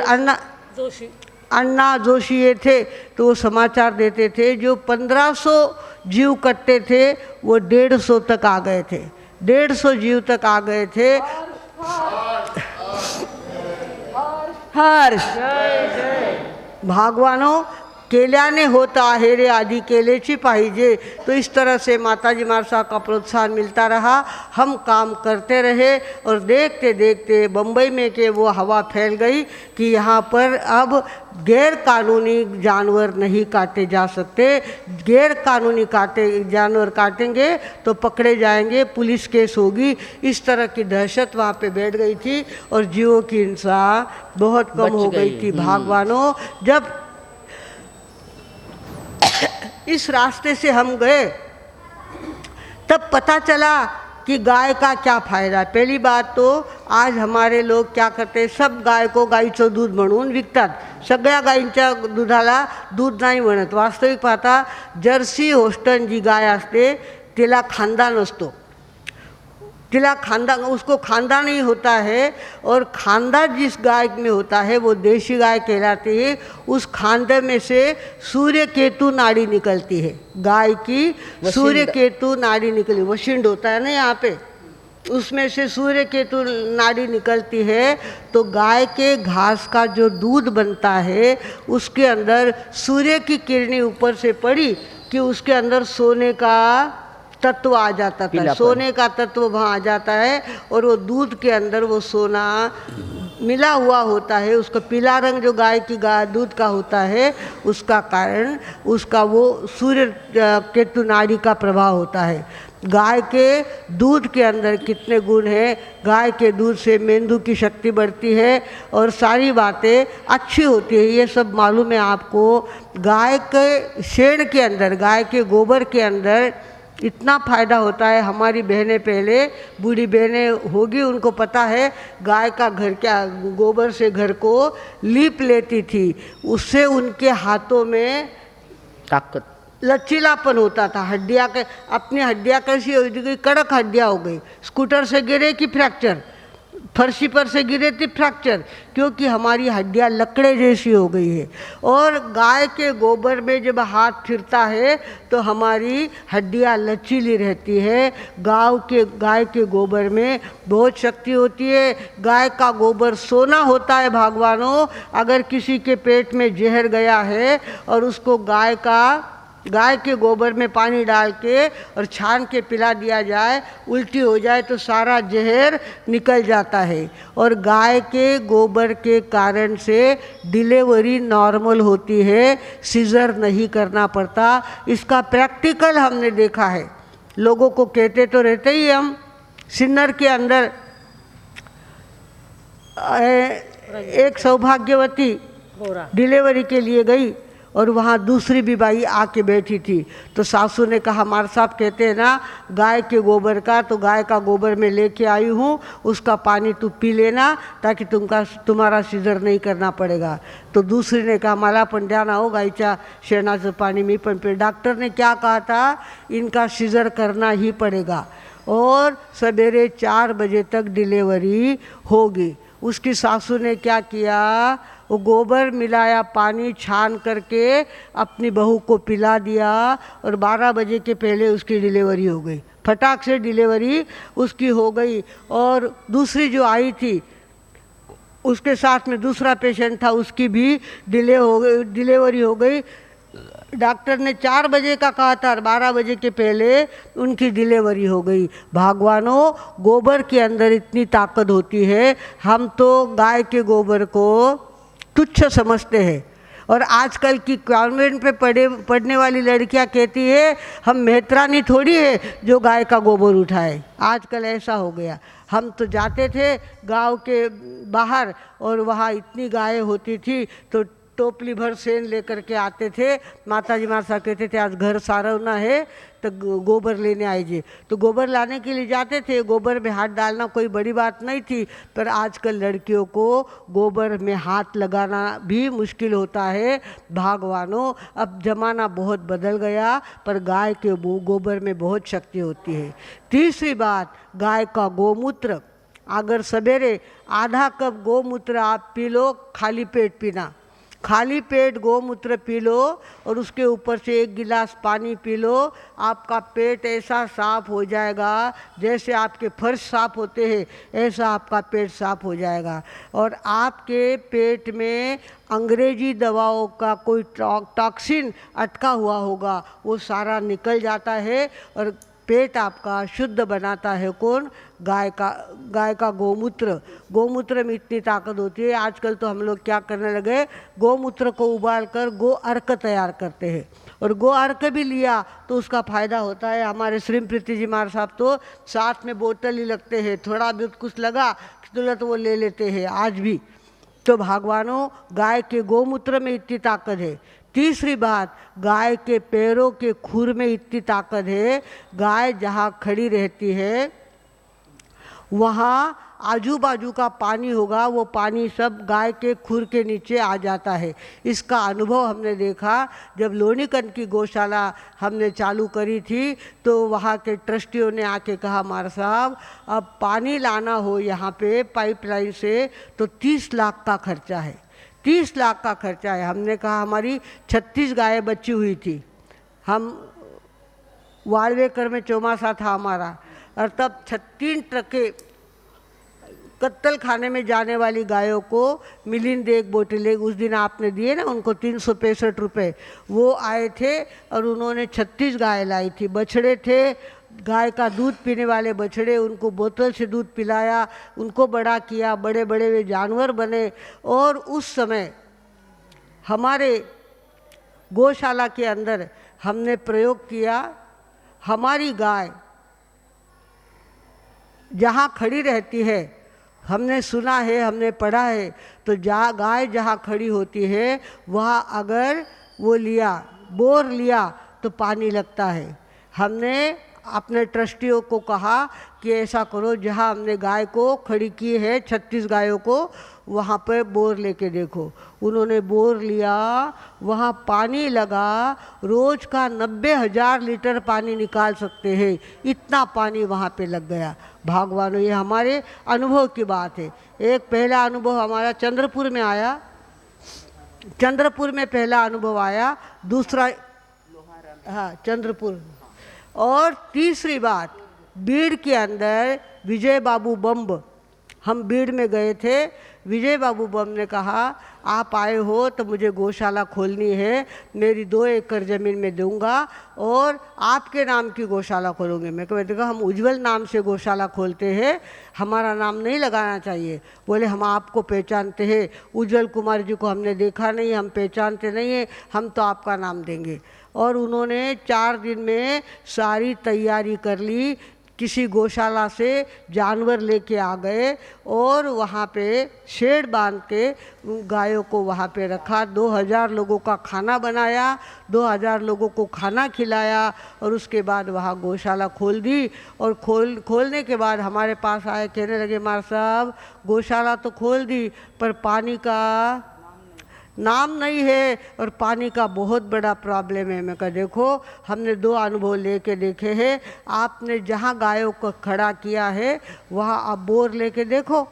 अन्ना जोशी ये थे, तो वो समाचार देते थे। जो 1500 जीव कट्टे थे वो 150 तक आ गए थे, 150 जीव तक आ गए थे। हर्ष भागवानों, केल्याने होता आहे रे आधी केलेची पाहिजे। तो इस तरह से माताजी मारसा का प्रोत्साहन मिलता रहा। हम काम करते रहे और देखते देखते बम्बई में के वो हवा फैल गई कि यहाँ पर अब गैर कानूनी जानवर नहीं काटे जा सकते। गैर कानूनी जानवर काटेंगे तो पकड़े जाएंगे, पुलिस केस होगी। इस तरह की दहशत वहाँ पे बैठ गई थी और जीवों की हिंसा बहुत कम हो गई थी। भागवानों, जब इस रास्ते से हम गए तब पता चला कि गाय का क्या फायदा है। पहली बात तो आज हमारे लोग क्या करते, सब गाय को गाईचं दूध म्हणून विकतात। सगळ्या गायींच्या दुधाला दूध नाही म्हणत। वास्तविक पाहता जर्सी होस्टन जी गाय असते तिला खांदा नसतो, उसको खांदा नहीं होता है। और खांदा जिस गाय में होता है वो देशी गाय कहलाती है। उस खांदे में से सूर्य केतु नाड़ी निकलती है। गाय की सूर्य केतु नाड़ी निकली, वशिंड होता है ना यहाँ पे, उसमें से सूर्य केतु नाड़ी निकलती है। तो गाय के घास का जो दूध बनता है उसके अंदर सूर्य की किरणें ऊपर से पड़ी कि उसके अंदर सोने का तत्व आ जाता था। सोने का तत्व वहाँ आ जाता है और वो दूध के अंदर वो सोना मिला हुआ होता है। उसका पीला रंग जो गाय की दूध का होता है उसका कारण उसका वो सूर्य केतु नाड़ी का प्रभाव होता है। गाय के दूध के अंदर कितने गुण हैं, गाय के दूध से मेंदू की शक्ति बढ़ती है और सारी बातें अच्छी होती है, ये सब मालूम है आपको। गाय के शेण के अंदर, गाय के गोबर के अंदर इतना फ़ायदा होता है। हमारी बहनें पहले, बूढ़ी बहनें होगी, उनको पता है गाय का घर क्या गोबर से घर को लीप लेती थी। उससे उनके हाथों में ताकत, लचीलापन होता था। हड्डियाँ के अपनी हड्डियाँ कैसी हो गई, कड़क हड्डियाँ हो गई। स्कूटर से गिरे कि फ्रैक्चर, फर्शी पर से गिरे थी फ्रैक्चर, क्योंकि हमारी हड्डियाँ लकड़े जैसी हो गई है। और गाय के गोबर में जब हाथ फिरता है तो हमारी हड्डियाँ लचीली रहती है। गाय के गोबर में बहुत शक्ति होती है। गाय का गोबर सोना होता है। भगवानों, अगर किसी के पेट में जहर गया है और उसको गाय के गोबर में पानी डाल के और छान के पिला दिया जाए, उल्टी हो जाए तो सारा जहर निकल जाता है। और गाय के गोबर के कारण से डिलीवरी नॉर्मल होती है, सीजर नहीं करना पड़ता। इसका प्रैक्टिकल हमने देखा है। लोगों को कहते तो रहते ही हम, सिन्नर के अंदर एक सौभाग्यवती डिलीवरी के लिए गई और वहाँ दूसरी भी बाई आके बैठी थी। तो सासू ने कहा, हमारे साहब कहते हैं ना गाय के गोबर का, तो गाय का गोबर मैं लेके आई हूँ, उसका पानी तू पी लेना ताकि तुम्हारा सीजर नहीं करना पड़ेगा। तो दूसरी ने कहा, मला पण द्या ना हो गायच्या शेणाचं पाणी, मी पण पे। डॉक्टर ने क्या कहा था, इनका सीजर करना ही पड़ेगा और सवेरे 4 बजे तक डिलीवरी होगी। उसकी सासू ने क्या किया, वो गोबर मिलाया पानी छान करके अपनी बहू को पिला दिया और 12 बजे के पहले उसकी डिलीवरी हो गई। फटाक से डिलीवरी उसकी हो गई। और दूसरी जो आई थी उसके साथ में दूसरा पेशेंट था, उसकी भी डिलीवरी हो गई। डॉक्टर ने 4 बजे का कहा था और 12 बजे के पहले उनकी डिलीवरी हो गई। भगवानों, गोबर के अंदर इतनी ताकत होती है। हम तो गाय के गोबर को तुच्छ समझते हैं। और आजकल की कॉन्वेंट पे पढ़ने वाली लड़कियां कहती है हम मेहतरानी थोड़ी है जो गाय का गोबर उठाए। आजकल ऐसा हो गया। हम तो जाते थे गांव के बाहर और वहाँ इतनी गायें होती थी तो टोपली भर सेन लेकर के आते थे। माताजी मारसा कहते थे आज घर सारवना है तो गोबर लेने आइए। तो गोबर लाने के लिए जाते थे। गोबर में हाथ डालना कोई बड़ी बात नहीं थी, पर आजकल लड़कियों को गोबर में हाथ लगाना भी मुश्किल होता है। भगवानों, अब ज़माना बहुत बदल गया, पर गाय के गोबर में बहुत शक्ति होती है। तीसरी बात, गाय का गोमूत्र। अगर सवेरे आधा कप गोमूत्र आप पी लो, खाली पेट पीना, खाली पेट गोमूत्र पी लो और उसके ऊपर से 1 गिलास पानी पी लो, आपका पेट ऐसा साफ हो जाएगा जैसे आपके फर्श साफ होते हैं, ऐसा आपका पेट साफ हो जाएगा। और आपके पेट में अंग्रेजी दवाओं का कोई टॉक्सिन अटका हुआ होगा, वो सारा निकल जाता है और पेट आपका शुद्ध बनाता है। कौन? गाय का गोमूत्र। गोमूत्र में इतनी ताकत होती है। आजकल तो हम लोग क्या करने लगे, गोमूत्र को उबाल कर गो अर्क तैयार करते हैं, और गो अर्क भी लिया तो उसका फ़ायदा होता है। हमारे श्रीमप्रीति जी महाराज साहब तो साथ में बोतल ही लगते हैं, थोड़ा भी कुछ लगा तुरंत वो ले लेते हैं आज भी। तो भगवानों, गाय के गोमूत्र में इतनी ताकत है। तीसरी बात, गाय के पैरों के खुर में इतनी ताकत है, गाय जहाँ खड़ी रहती है वहाँ आजू बाजू का पानी होगा, वो पानी सब गाय के खुर के नीचे आ जाता है। इसका अनुभव हमने देखा जब लोनीकंद की गौशाला हमने चालू करी थी, तो वहाँ के ट्रस्टियों ने आके कहा, महाराज साहब अब पानी लाना हो यहाँ पे पाइपलाइन से तो 30 लाख का खर्चा है, 30 लाख का खर्चा है। हमने कहा हमारी 36 गायें बची हुई थी, हम वाड़वेकर में चौमासा था हमारा, और तब 36 ट्रकें कत्तल खाने में जाने वाली गायों को मिलिंद एक बोतलें उस दिन आपने दिए ना उनको 365 रुपये, वो आए थे और उन्होंने 36 गाय लाई थी। बछड़े थे, गाय का दूध पीने वाले बछड़े, उनको बोतल से दूध पिलाया, उनको बड़ा किया, बड़े बड़े वे जानवर बने। और उस समय हमारे गौशाला के अंदर हमने प्रयोग किया, हमारी गाय जहाँ खड़ी रहती है, हमने सुना है, हमने पढ़ा है, तो गाय जहाँ खड़ी होती है वहाँ अगर वो लिया बोर लिया तो पानी लगता है। हमने अपने ट्रस्टियों को कहा कि ऐसा करो, जहाँ हमने गाय को खड़ी की है 36 गायों को, वहाँ पर बोर लेके देखो। उन्होंने बोर लिया, वहाँ पानी लगा, रोज़ का 90,000 लीटर पानी निकाल सकते हैं, इतना पानी वहाँ पे लग गया। भगवानों, ये हमारे अनुभव की बात है। एक पहला अनुभव हमारा चंद्रपुर में आया, चंद्रपुर में पहला अनुभव आया, दूसरा हाँ चंद्रपुर, और तीसरी बात बीड़ के अंदर विजय बाबू बम्ब, हम बीड़ में गए थे, विजय बाबू बम ने कहा आप आए हो तो मुझे गौशाला खोलनी है, मेरी 2 एकड़ ज़मीन में दूंगा और आपके नाम की गौशाला खोलूँगे। मैं देखा हम उज्जवल नाम से गौशाला खोलते हैं, हमारा नाम नहीं लगाना चाहिए। बोले हम आपको पहचानते हैं, उज्जवल कुमार जी को हमने देखा नहीं, हम पहचानते नहीं हैं, हम तो आपका नाम देंगे। और उन्होंने 4 दिन में सारी तैयारी कर ली, किसी गौशाला से जानवर लेके आ गए और वहाँ पे शेड बांध के गायों को वहाँ पे रखा। 2000 लोगों का खाना बनाया, 2000 लोगों को खाना खिलाया और उसके बाद वहाँ गौशाला खोल दी। और खोलने के बाद हमारे पास आए, कहने लगे महाराज साहब गौशाला तो खोल दी पर पानी का नाम नहीं है और पानी का बहुत बड़ा प्रॉब्लम है। मैं कहा देखो हमने 2 अनुभव लेके देखे हैं, आपने जहाँ गायों को खड़ा किया है वहाँ आप बोर लेके देखो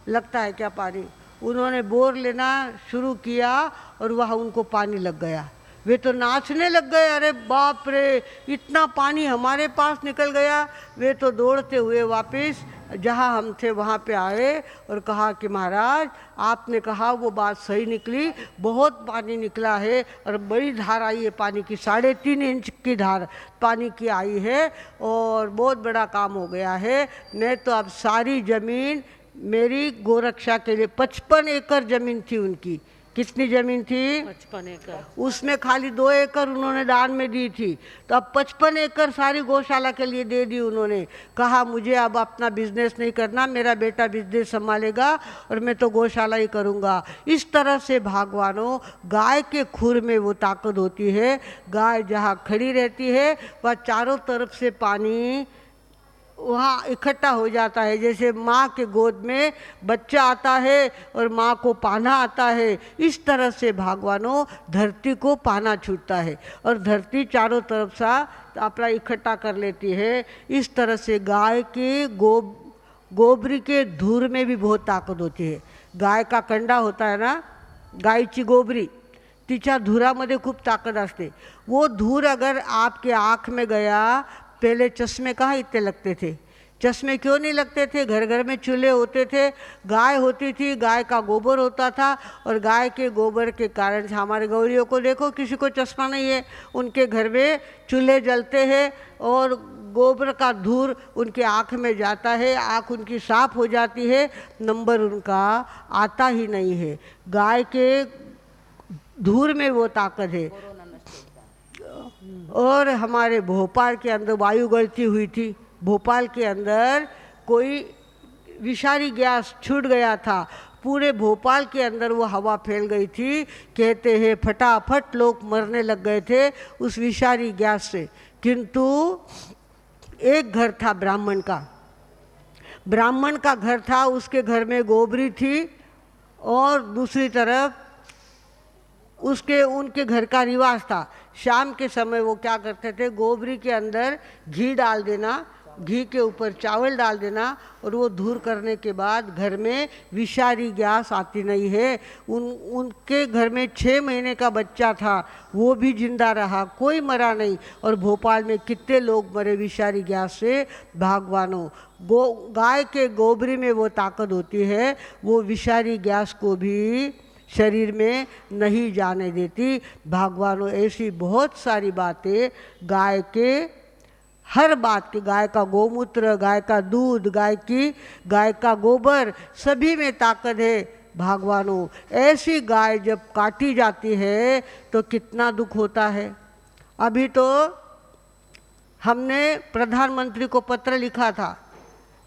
लगता है क्या पानी। उन्होंने बोर लेना शुरू किया और वहाँ उनको पानी लग गया, वे तो नाचने लग गए, अरे बाप रे इतना पानी हमारे पास निकल गया। वे तो दौड़ते हुए वापस जहाँ हम थे वहाँ पे आए और कहा कि महाराज आपने कहा वो बात सही निकली, बहुत पानी निकला है और बड़ी धार आई है पानी की, 3.5 इंच की धार पानी की आई है और बहुत बड़ा काम हो गया है। मैं तो अब सारी ज़मीन मेरी गोरक्षा के लिए 55 एकड़ ज़मीन थी उनकी। कितनी ज़मीन थी? 55 एकड़। उसमें खाली 2 एकड़ उन्होंने दान में दी थी, तो अब 55 एकड़ सारी गौशाला के लिए दे दी। उन्होंने कहा मुझे अब अपना बिजनेस नहीं करना, मेरा बेटा बिजनेस संभालेगा और मैं तो गौशाला ही करूँगा। इस तरह से भगवानों गाय के खुर में वो ताकत होती है। गाय जहाँ खड़ी रहती है वह चारों तरफ से पानी वहाँ इकट्ठा हो जाता है। जैसे माँ के गोद में बच्चा आता है और माँ को पाना आता है, इस तरह से भगवानों धरती को पाना छूटता है और धरती चारों तरफ से अपना इकट्ठा कर लेती है। इस तरह से गाय के गोबरी के धूर में भी बहुत ताकत होती है। गाय का कंडा होता है ना, गायची गोबरी, तिच्या धुरामध्ये खूप ताकद असते. वो धूर अगर आपके आँख में गया, पहले चश्मे कहाँ इतने लगते थे, चश्मे क्यों नहीं लगते थे, घर घर में चूल्हे होते थे, गाय होती थी, गाय का गोबर होता था, और गाय के गोबर के कारण से हमारे गौरियों को देखो किसी को चश्मा नहीं है, उनके घर में चूल्हे जलते हैं और गोबर का धूर उनके आँख में जाता है, आँख उनकी साफ हो जाती है, नंबर उनका आता ही नहीं है. गाय के धूर में वो ताकत है. और हमारे भोपाल के अंदर वायु गलती हुई थी, भोपाल के अंदर कोई विषारी गैस छूट गया था, पूरे भोपाल के अंदर वो हवा फैल गई थी, कहते हैं फटाफट लोग मरने लग गए थे उस विषारी गैस से. किंतु एक घर था ब्राह्मण का घर था, उसके घर में गोबरी थी, और दूसरी तरफ उनके घर का रिवाज था, शाम के समय वो क्या करते थे, गोबरी के अंदर घी डाल देना, घी के ऊपर चावल डाल देना, और वो धूर करने के बाद घर में विषारी गैस आती नहीं है. उनके घर में 6 महीने का बच्चा था, वो भी जिंदा रहा, कोई मरा नहीं. और भोपाल में कितने लोग मरे विषारी गैस से, भगवानों. गाय के गोबरी में वो ताकत होती है, वो विषारी गैस को भी शरीर में नहीं जाने देती. भगवानों, ऐसी बहुत सारी बातें गाय के, हर बात की, गाय का गोमूत्र, गाय का दूध, गाय का गोबर, सभी में ताकत है. भगवानों, ऐसी गाय जब काटी जाती है तो कितना दुख होता है. अभी तो हमने प्रधानमंत्री को पत्र लिखा था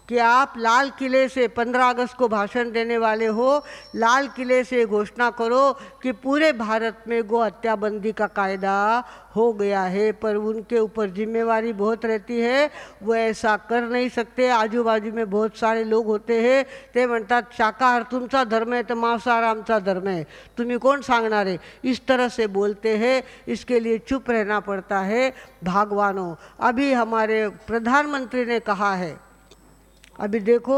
कि आप लाल किले से 15 अगस्त को भाषण देने वाले हो, लाल किले से घोषणा करो कि पूरे भारत में गो हत्या बंदी का कायदा हो गया है. पर उनके ऊपर जिम्मेवारी बहुत रहती है, वो ऐसा कर नहीं सकते. आजू बाजू में बहुत सारे लोग होते हैं, ते म्हणतात शाकाहार तुमचा धर्म है तो मांसाहार आमचा धर्म है, तुम्ही कोण सांगणार है, इस तरह से बोलते हैं. इसके लिए चुप रहना पड़ता है. भगवानों, अभी हमारे प्रधानमंत्री ने कहा है, अभी देखो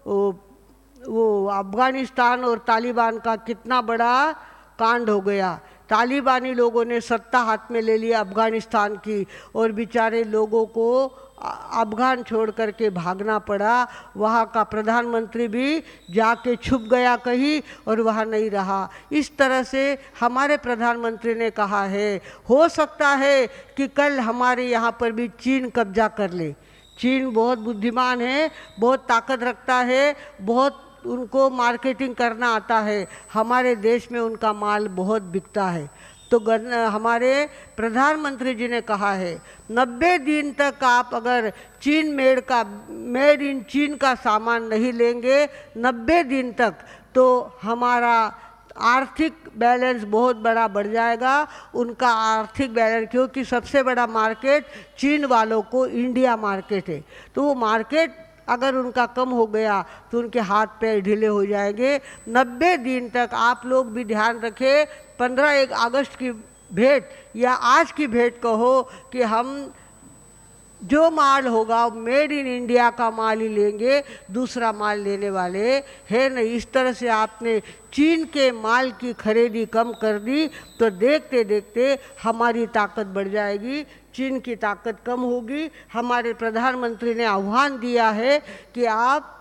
वो अफ़गानिस्तान और तालिबान का कितना बड़ा कांड हो गया. तालिबानी लोगों ने सत्ता हाथ में ले लिया अफ़गानिस्तान की, और बेचारे लोगों को अफ़गान छोड़ करके भागना पड़ा. वहाँ का प्रधानमंत्री भी जाके छुप गया कहीं और वहाँ नहीं रहा. इस तरह से हमारे प्रधानमंत्री ने कहा है, हो सकता है कि कल हमारे यहाँ पर भी चीन कब्जा कर ले. चीन बहुत बुद्धिमान है, बहुत ताकत रखता है, बहुत उनको मार्केटिंग करना आता है. हमारे देश में उनका माल बहुत बिकता है. तो हमारे प्रधानमंत्री जी ने कहा है 90 दिन तक आप अगर मेड इन चीन का सामान नहीं लेंगे 90 दिन तक, तो हमारा आर्थिक बैलेंस बहुत बड़ा बढ़ जाएगा. उनका आर्थिक बैलेंस, क्योंकि सबसे बड़ा मार्केट चीन वालों को इंडिया मार्केट है, तो वो मार्केट अगर उनका कम हो गया तो उनके हाथ पैर ढीले हो जाएंगे. 90 दिन तक आप लोग भी ध्यान रखें. 15 अगस्त की भेंट या आज की भेंट कहो कि हम जो माल होगा मेड इन इंडिया का माल ही लेंगे, दूसरा माल लेने वाले है नहीं. इस तरह से आपने चीन के माल की खरीदी कम कर दी तो देखते देखते हमारी ताकत बढ़ जाएगी, चीन की ताकत कम होगी. हमारे प्रधानमंत्री ने आह्वान दिया है कि आप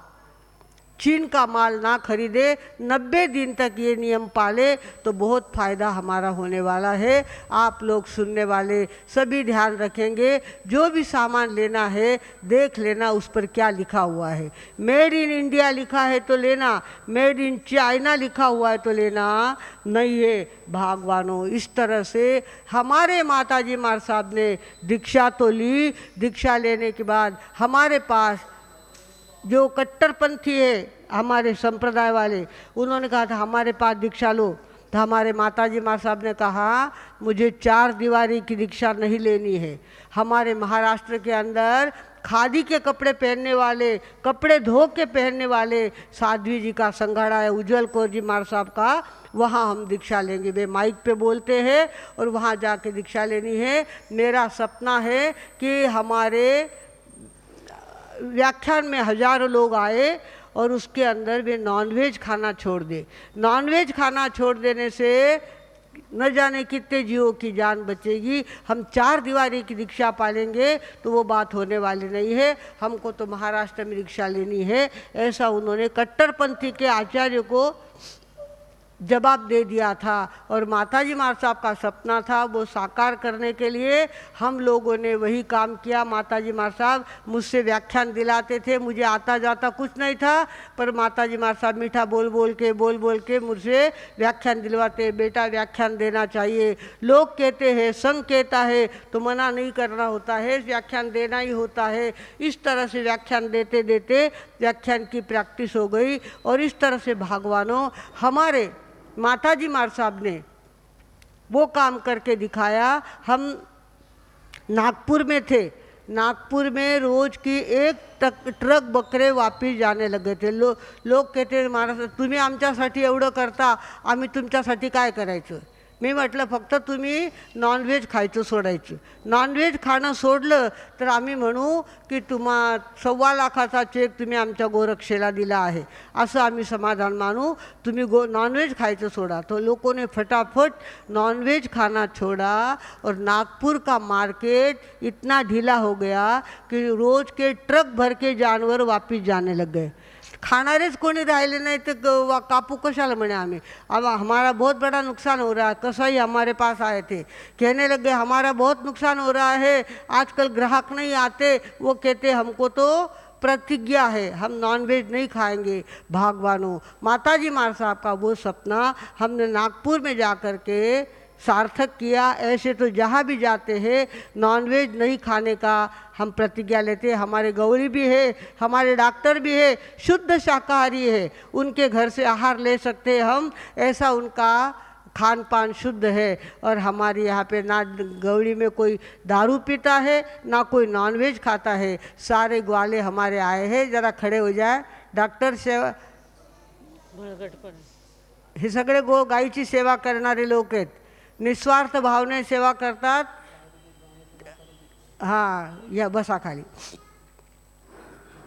चीन का माल ना खरीदे, 90 दिन तक ये नियम पाले तो बहुत फ़ायदा हमारा होने वाला है. आप लोग सुनने वाले सभी ध्यान रखेंगे, जो भी सामान लेना है देख लेना उस पर क्या लिखा हुआ है. मेड इन इंडिया लिखा है तो लेना, मेड इन चाइना लिखा हुआ है तो लेना नहीं है. भगवानों, इस तरह से हमारे माताजी मार साहब ने दीक्षा तो ली. दीक्षा लेने के बाद हमारे पास जो कट्टरपंथी है हमारे संप्रदाय वाले, उन्होंने कहा था हमारे पास दीक्षा लो. तो हमारे माताजी माँ साहब ने कहा मुझे 4 दीवारी की दीक्षा नहीं लेनी है. हमारे महाराष्ट्र के अंदर खादी के कपड़े पहनने वाले, कपड़े धो के पहनने वाले साध्वी जी का संघाड़ा है, उज्जवल कौर जी मार साहब का, वहाँ हम दीक्षा लेंगे. वे माइक पे बोलते हैं और वहाँ जाके दीक्षा लेनी है. मेरा सपना है कि हमारे व्याख्यान में हजारों लोग आए और उसके अंदर वे नॉनवेज खाना छोड़ दे. नॉनवेज खाना छोड़ देने से न जाने कितने जीवों की जान बचेगी। हम 4 दीवारी की दीक्षा पालेंगे तो वो बात होने वाली नहीं है। हमको तो महाराष्ट्र में दीक्षा लेनी है, ऐसा उन्होंने कट्टरपंथी के आचार्य को जवाब दे दिया था। और माताजी मार साहब का सपना था, वो साकार करने के लिए हम लोगों ने वही काम किया। माताजी मार साहब मुझसे व्याख्यान दिलाते थे, मुझे आता जाता कुछ नहीं था, पर माताजी मार साहब मीठा बोल बोल के मुझसे व्याख्यान दिलवाते। बेटा व्याख्यान देना चाहिए, लोग कहते हैं, संघ कहता है तो मना नहीं करना होता है, व्याख्यान देना ही होता है। इस तरह से व्याख्यान देते देते व्याख्यान की प्रैक्टिस हो गई। और इस तरह से भगवानों हमारे माताजी मार साहब ने वो काम करके दिखाया। हम नागपुर में थे, नागपुर में रोज की 1 ट्रक बकरे वापिस जाने लगे थे। लोग कहते महाराज तुम्ही आमच्यासाठी एवढं करता, आम्ही तुमच्यासाठी काय करायचं? मी म्हटलं फक्त तुम्ही नॉनव्हेज खायचं सोडायचं। नॉनव्हेज खाणं सोडलं तर आम्ही म्हणू की 1.25 लाखाचा चेक तुम्ही आमच्या गोरक्षेला दिला आहे, असं आम्ही समाधान मानू। तुम्ही नॉनव्हेज खायचं सोडा। तो लोगों ने फटाफट नॉनव्हेज खाना छोड़ा और नागपुर का मार्केट इतना ढीला हो गया कि रोज़ के ट्रक भर के जानवर वापस जाने लग गए। खाणारेच कोणी राहिले नहीं तो कापू कशाला म्हणे आम्ही। अब हमारा बहुत बड़ा नुकसान हो रहा है। कसाई हमारे पास आए थे, कहने लगे हमारा बहुत नुकसान हो रहा है, आजकल ग्राहक नहीं आते, वो कहते हमको तो प्रतिज्ञा है हम नॉनवेज नहीं खाएंगे। भगवानों माताजी मार साहब का वो सपना हमने नागपुर में जा कर के सार्थक किया। ऐसे तो जहाँ भी जाते हैं नॉनवेज नहीं खाने का हम प्रतिज्ञा लेते हैं। हमारे गौरी भी है, हमारे डॉक्टर भी है, शुद्ध शाकाहारी है, उनके घर से आहार ले सकते हैं हम, ऐसा उनका खान पान शुद्ध है। और हमारे यहाँ पे ना गौरी में कोई दारू पीता है ना कोई नॉनवेज खाता है। सारे ग्वाले हमारे आए हैं, जरा खड़े हो जाए। डॉक्टर सेवा हे सगळे गायीची सेवा करणारे लोक आहेत, निस्वार्थ भावने सेवा करतात। हाँ या बसा खाली।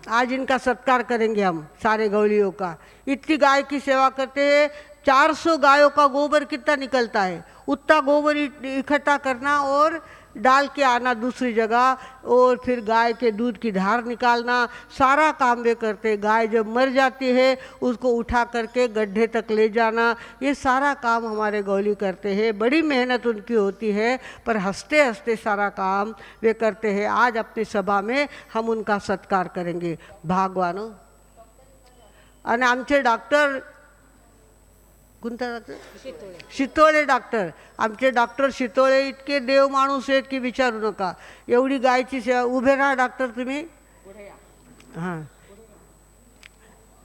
आज इनका सत्कार करेंगे हम सारे गौलियों का। इतनी गाय की सेवा करते हैं। 400 गायों का गोबर कितना निकलता है, उतना गोबर इकट्ठा करना और डाल के आना दूसरी जगह, और फिर गाय के दूध की धार निकालना, सारा काम वे करते। गाय जब मर जाती है उसको उठा करके गड्ढे तक ले जाना, ये सारा काम हमारे गौली करते हैं। बड़ी मेहनत उनकी होती है, पर हंसते हंसते सारा काम वे करते हैं। आज अपनी सभा में हम उनका सत्कार करेंगे। भगवानों आणि आमचे डॉक्टर कोणता डॉक्टर? शितोळे डॉक्टर। आमचे डॉक्टर शितोळे इतके देव माणूस आहेत की विचारू नका। एवढी गायची सेवा। उभे राहा डॉक्टर तुम्ही। हां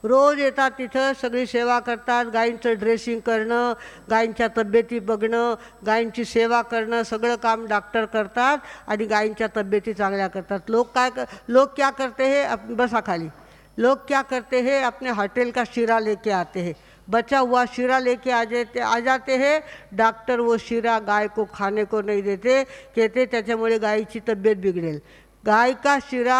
रोज येतात तिथं, सगळी सेवा करतात। गायींचं ड्रेसिंग करणं, गायींच्या तब्येती बघणं, गायींची सेवा करणं, सगळं काम डॉक्टर करतात आणि गायींच्या तब्येती चांगल्या करतात। लोग क्या करते हैं, बसा खाली। लोग क्या करते हैं, अपने होटल का शीरा लेके आते हैं, बचा हुआ शीरा लेके आ जाते हैं। डॉक्टर वो शीरा गाय को खाने को नहीं देते, कहते त्याच्यामुळे गायीची तब्येत बिगड़ेल। गाय का शीरा,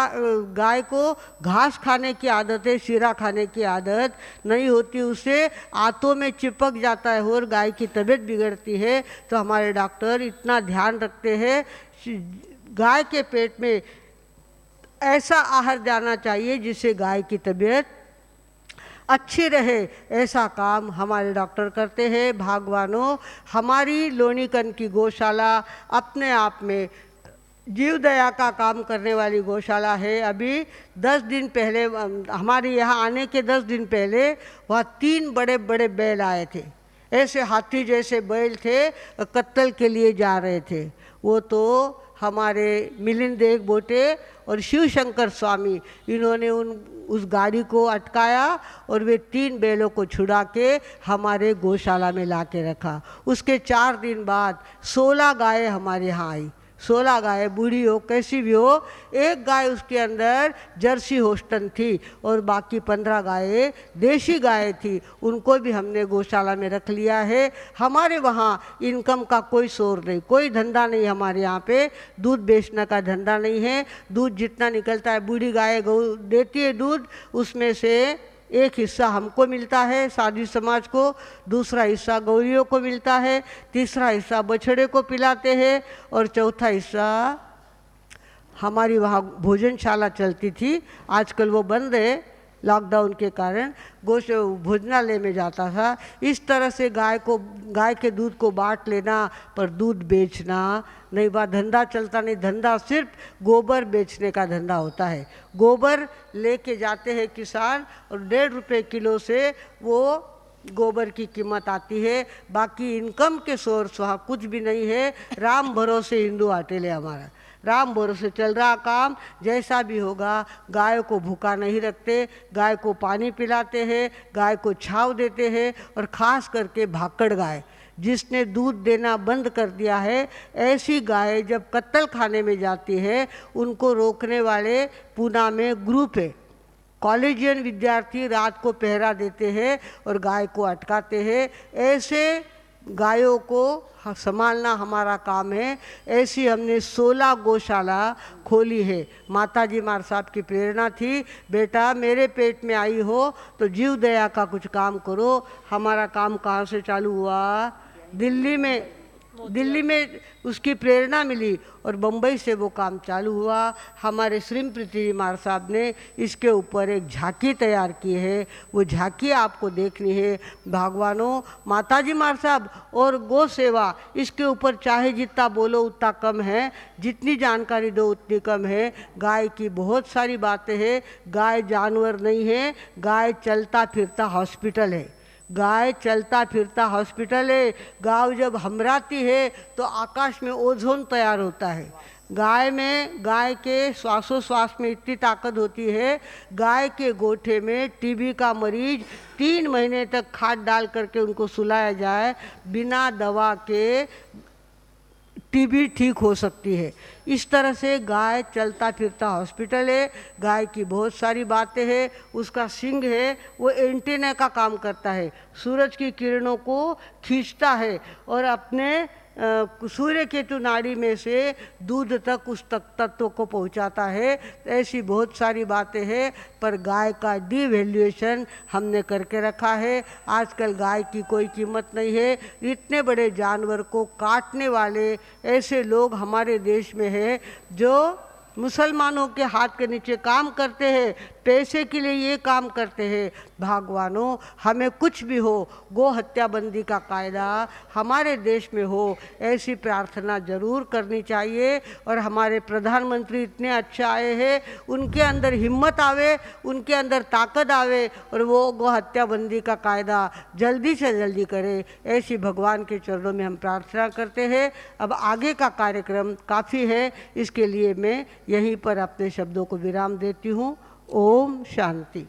गाय को घास खाने की आदत है, शीरा खाने की आदत नहीं होती, उसे आंतों में चिपक जाता है और गाय की तबीयत बिगड़ती है। तो हमारे डॉक्टर इतना ध्यान रखते हैं, गाय के पेट में ऐसा आहार जाना चाहिए जिससे गाय की तबीयत अच्छी रहे, ऐसा काम हमारे डॉक्टर करते हैं। भगवानों हमारी लोनीकन की गौशाला अपने आप में जीव दया का काम करने वाली गौशाला है। अभी 10 दिन पहले, हमारे यहाँ आने के 10 दिन पहले वहाँ 3 बड़े बड़े बैल आए थे। ऐसे हाथी जैसे बैल थे, कत्ल के लिए जा रहे थे। वो तो हमारे मिलिंद देव बोटे और शिवशंकर स्वामी, इन्होंने उस गाड़ी को अटकाया और वे 3 बैलों को छुड़ा के हमारे गौशाला में ला के रखा। उसके 4 दिन बाद 16 गायें हमारे यहाँ आई। 16 गाय, बूढ़ी हो कैसी भी हो, एक गाय उसके अंदर जर्सी होस्टन थी और बाकी 15 गायें देशी गायें थी। उनको भी हमने गौशाला में रख लिया है। हमारे वहाँ इनकम का कोई सोर्स नहीं, कोई धंधा नहीं। हमारे यहाँ पे दूध बेचने का धंधा नहीं है। दूध जितना निकलता है, बूढ़ी गाय गौ देती है दूध, उसमें से एक हिस्सा हमको मिलता है साधु समाज को, दूसरा हिस्सा गौरियों को मिलता है, तीसरा हिस्सा बछड़े को पिलाते हैं और चौथा हिस्सा हमारी वहाँ भोजनशाला चलती थी, आजकल वो बंद है लॉकडाउन के कारण, भोजनालय में जाता था। इस तरह से गाय के दूध को बांट लेना, पर दूध बेचना नहीं, बात धंधा चलता नहीं। धंधा सिर्फ गोबर बेचने का धंधा होता है। गोबर लेके जाते हैं किसान और 1.5 रुपये किलो से वो गोबर की कीमत आती है। बाकी इनकम के सोर्स वहाँ कुछ भी नहीं है। राम भरोसे हिंदू होटल है हमारा, राम भरोसे चल रहा काम। जैसा भी होगा, गाय को भूखा नहीं रखते, गाय को पानी पिलाते हैं, गाय को छांव देते हैं। और ख़ास करके भाकड़ गाय जिसने दूध देना बंद कर दिया है, ऐसी गाय जब कत्ल खाने में जाती है, उनको रोकने वाले पूना में ग्रुप है। कॉलेजियन विद्यार्थी रात को पहरा देते हैं और गाय को अटकाते हैं। ऐसे गायों को संभालना हमारा काम है। ऐसी हमने 16 गौशाला खोली है। माताजी मार साहब की प्रेरणा थी, बेटा मेरे पेट में आई हो तो जीव दया का कुछ काम करो। हमारा काम कहाँ से चालू हुआ? दिल्ली में उसकी प्रेरणा मिली और बम्बई से वो काम चालू हुआ। हमारे श्रीमती मार साहब ने इसके ऊपर एक झांकी तैयार की है, वो झांकी आपको देखनी है। भगवानों, माताजी मार साहब और गौ सेवा, इसके ऊपर चाहे जितना बोलो उतना कम है, जितनी जानकारी दो उतनी कम है। गाय की बहुत सारी बातें हैं। गाय जानवर नहीं है, गाय चलता फिरता हॉस्पिटल है। गाय चलता फिरता हॉस्पिटल है। गाय जब हमराती है तो आकाश में ओझोन तैयार होता है। गाय के श्वासोश्वास में इतनी ताकत होती है। गाय के गोठे में टीबी का मरीज 3 महीने तक खाद डाल करके उनको सुलाया जाए, बिना दवा के टीबी ठीक हो सकती है। इस तरह से गाय चलता फिरता हॉस्पिटल है। गाय की बहुत सारी बातें हैं। उसका सींग है, वो एंटीना का काम करता है, सूरज की किरणों को खींचता है और अपने सूर्य केतु नाड़ी में से दूध तक उस तत्व को पहुंचाता है। ऐसी बहुत सारी बातें हैं, पर गाय का डिवैल्यूएशन हमने करके रखा है। आजकल गाय की कोई कीमत नहीं है। इतने बड़े जानवर को काटने वाले ऐसे लोग हमारे देश में हैं जो मुसलमानों के हाथ के नीचे काम करते हैं, पैसे के लिए ये काम करते हैं। भगवानों, हमें कुछ भी हो, गो हत्या बंदी का कायदा हमारे देश में हो, ऐसी प्रार्थना जरूर करनी चाहिए। और हमारे प्रधानमंत्री इतने अच्छे आए हैं, उनके अंदर हिम्मत आवे, उनके अंदर ताकत आवे और वो गो हत्या बंदी का कायदा जल्दी से जल्दी करे, ऐसी भगवान के चरणों में हम प्रार्थना करते हैं। अब आगे का कार्यक्रम काफ़ी है, इसके लिए मैं यहीं पर अपने शब्दों को विराम देती हूँ। ओम शांति।